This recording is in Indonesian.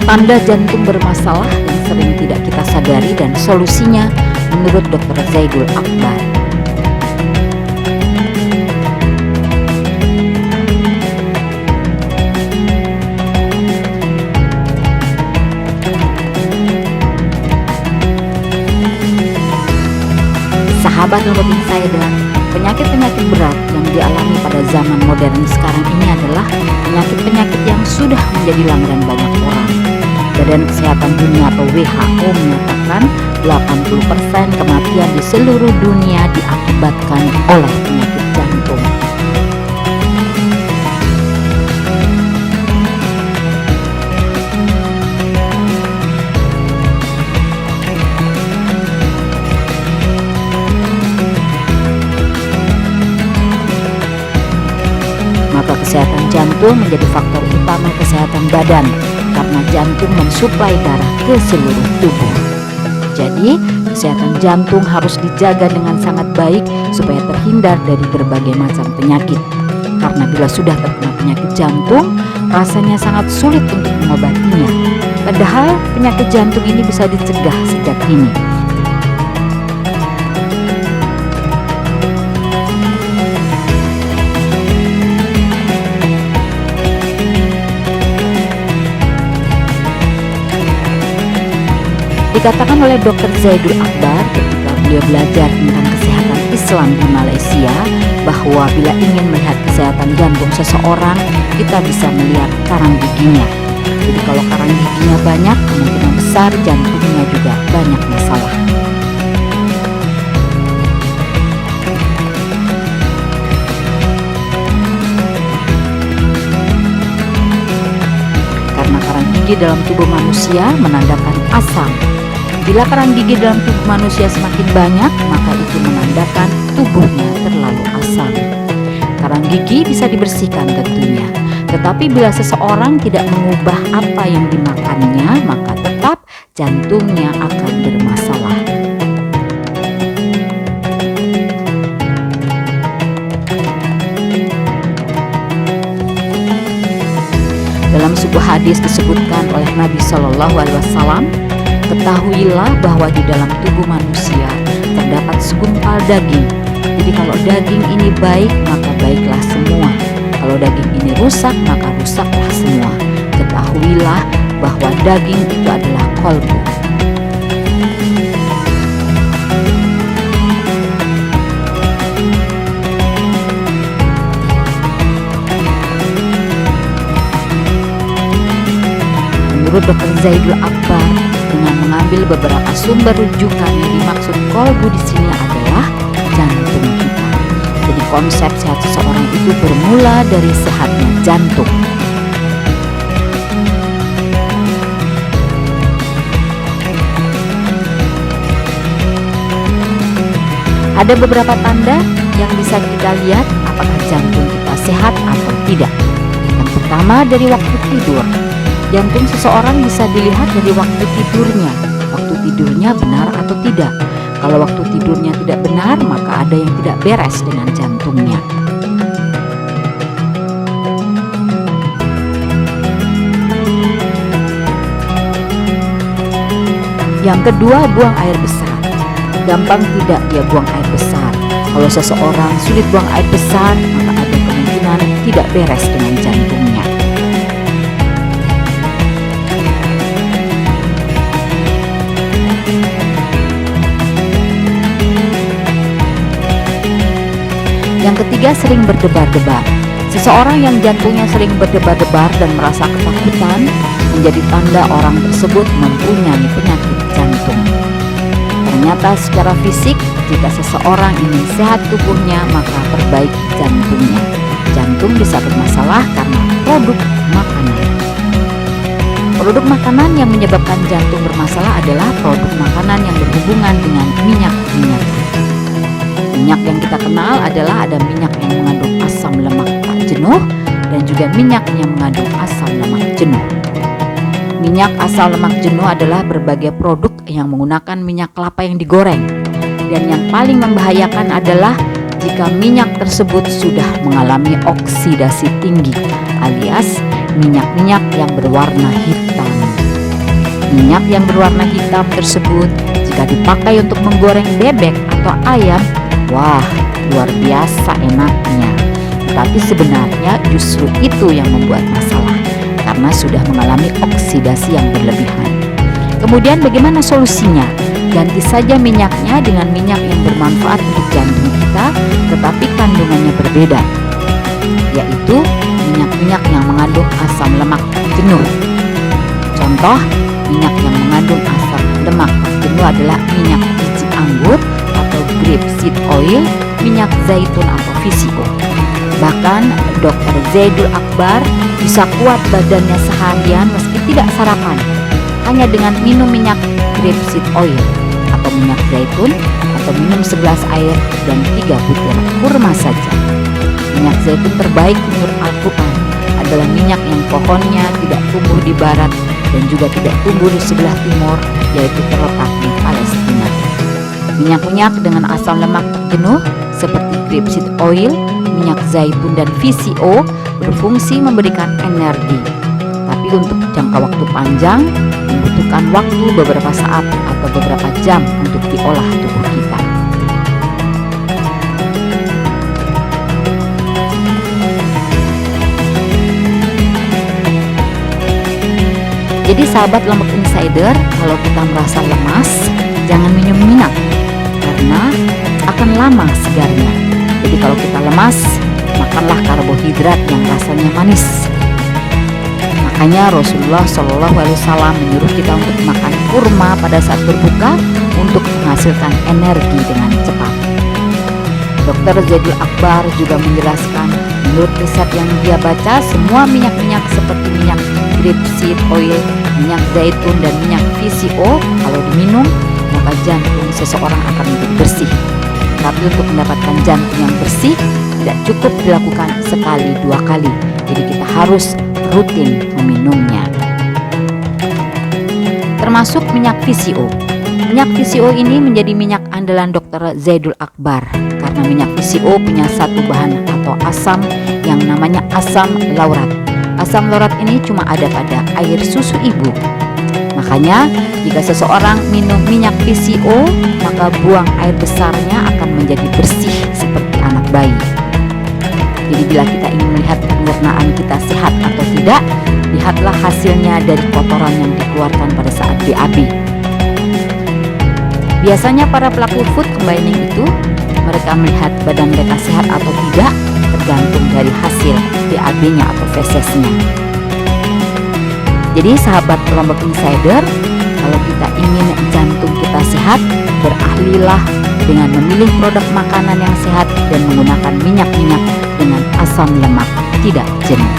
Tanda jantung bermasalah yang sering tidak kita sadari dan solusinya menurut Dr. Zaidul Akbar. Sahabat Nurudin saya, dan penyakit-penyakit berat yang dialami pada zaman modern sekarang ini adalah penyakit-penyakit yang sudah menjadi langganan banyak orang. Badan Kesehatan Dunia atau WHO menyatakan 80% kematian di seluruh dunia diakibatkan oleh penyakit jantung. Maka kesehatan jantung menjadi faktor utama kesehatan badan, karena jantung mensuplai darah ke seluruh tubuh. Jadi, kesehatan jantung harus dijaga dengan sangat baik supaya terhindar dari berbagai macam penyakit. Karena bila sudah terkena penyakit jantung, rasanya sangat sulit untuk mengobatinya. Padahal penyakit jantung ini bisa dicegah sejak dini. Dikatakan oleh Dr. Zaidul Akbar ketika beliau belajar tentang kesehatan Islam di Malaysia, bahwa bila ingin melihat kesehatan jantung seseorang, kita bisa melihat karang giginya. Jadi kalau karang giginya banyak, kemungkinan besar jantungnya juga banyak masalah. Karena karang gigi dalam tubuh manusia menandakan asam. Bila karang gigi dalam tubuh manusia semakin banyak, maka itu menandakan tubuhnya terlalu asam. Karang gigi bisa dibersihkan tentunya, tetapi bila seseorang tidak mengubah apa yang dimakannya, maka tetap jantungnya akan bermasalah. Dalam sebuah hadis disebutkan oleh Nabi Shallallahu Alaihi Wasallam, ketahuilah bahwa di dalam tubuh manusia terdapat segumpal daging. Jadi kalau daging ini baik, maka baiklah semua. Kalau daging ini rusak, maka rusaklah semua. Ketahuilah bahwa daging itu adalah qalbu. Menurut Dr. Zaidul Akbar, dengan mengambil beberapa sumber rujukan, yang dimaksud qalbu di sini adalah jantung kita. Jadi konsep sehat seseorang itu bermula dari sehatnya jantung. Ada beberapa tanda yang bisa kita lihat apakah jantung kita sehat atau tidak. Yang pertama, dari waktu tidur. Jantung seseorang bisa dilihat dari waktu tidurnya. Waktu tidurnya benar atau tidak. Kalau waktu tidurnya tidak benar, maka ada yang tidak beres dengan jantungnya. Yang kedua, buang air besar. Gampang tidak dia buang air besar. Kalau seseorang sulit buang air besar, maka ada kemungkinan tidak beres dengan jantungnya. Yang ketiga, sering berdebar-debar. Seseorang yang jantungnya sering berdebar-debar dan merasa ketakutan menjadi tanda orang tersebut mempunyai penyakit jantung. Ternyata secara fisik, jika seseorang ingin sehat tubuhnya, maka perbaiki jantungnya. Jantung bisa bermasalah karena produk makanan. Produk makanan yang menyebabkan jantung bermasalah adalah produk makanan yang berhubungan dengan minyak-minyak. Minyak yang kita kenal adalah ada minyak yang mengandung asam lemak tak jenuh dan juga minyak yang mengandung asam lemak jenuh. Minyak asam lemak jenuh adalah berbagai produk yang menggunakan minyak kelapa yang digoreng. Dan yang paling membahayakan adalah jika minyak tersebut sudah mengalami oksidasi tinggi, alias minyak-minyak yang berwarna hitam. Minyak yang berwarna hitam tersebut jika dipakai untuk menggoreng bebek atau ayam, wah, luar biasa enaknya. Tetapi sebenarnya justru itu yang membuat masalah karena sudah mengalami oksidasi yang berlebihan. Kemudian bagaimana solusinya? Ganti saja minyaknya dengan minyak yang bermanfaat untuk jantung kita tetapi kandungannya berbeda, yaitu minyak-minyak yang mengandung asam lemak jenuh. Contoh, minyak yang mengandung asam lemak jenuh adalah minyak biji anggur atau grapeseed oil, minyak zaitun atau VCO. Bahkan Dr. Zaidul Akbar bisa kuat badannya seharian meski tidak sarapan, hanya dengan minum minyak grapeseed oil atau minyak zaitun atau minum segelas air dan 3 butir kurma saja. Minyak zaitun terbaik menurut Al-Quran adalah minyak yang pohonnya tidak tumbuh di barat dan juga tidak tumbuh di sebelah timur, yaitu terletak di Palestina. Minyak-minyak dengan asam lemak jenuh seperti grapeseed oil, minyak zaitun dan VCO berfungsi memberikan energi. Tapi untuk jangka waktu panjang membutuhkan waktu beberapa saat atau beberapa jam untuk diolah tubuh kita. Jadi sahabat Lombok Insider, kalau kita merasa lemas, jangan minum minyak karena akan lama segarnya. Jadi kalau kita lemas, makanlah karbohidrat yang rasanya manis. Makanya Rasulullah SAW menyuruh kita untuk makan kurma pada saat berbuka untuk menghasilkan energi dengan cepat. Dr. Zaidul Akbar juga menjelaskan, menurut riset yang dia baca, semua minyak-minyak seperti minyak grapeseed oil, minyak zaitun dan minyak VCO kalau diminum, maka jantung seseorang akan menjadi bersih. Tapi untuk mendapatkan jantung yang bersih tidak cukup dilakukan sekali 2 kali. Jadi kita harus rutin meminumnya. Termasuk minyak VCO. Minyak VCO ini menjadi minyak andalan Dr. Zaidul Akbar karena minyak VCO punya satu bahan atau asam yang namanya asam laurat. Asam laurat ini cuma ada pada air susu ibu. Makanya jika seseorang minum minyak VCO, maka buang air besarnya akan menjadi bersih seperti anak bayi. Jadi bila kita ingin melihat pencernaan kita sehat atau tidak, lihatlah hasilnya dari kotoran yang dikeluarkan pada saat BAB. Biasanya para pelaku food combining itu, mereka melihat badan mereka sehat atau tidak tergantung dari hasil BAB-nya atau fesesnya. Jadi sahabat Lombok Insider, kalau kita ingin jantung kita sehat, berahlilah dengan memilih produk makanan yang sehat dan menggunakan minyak-minyak dengan asam lemak tidak jenuh.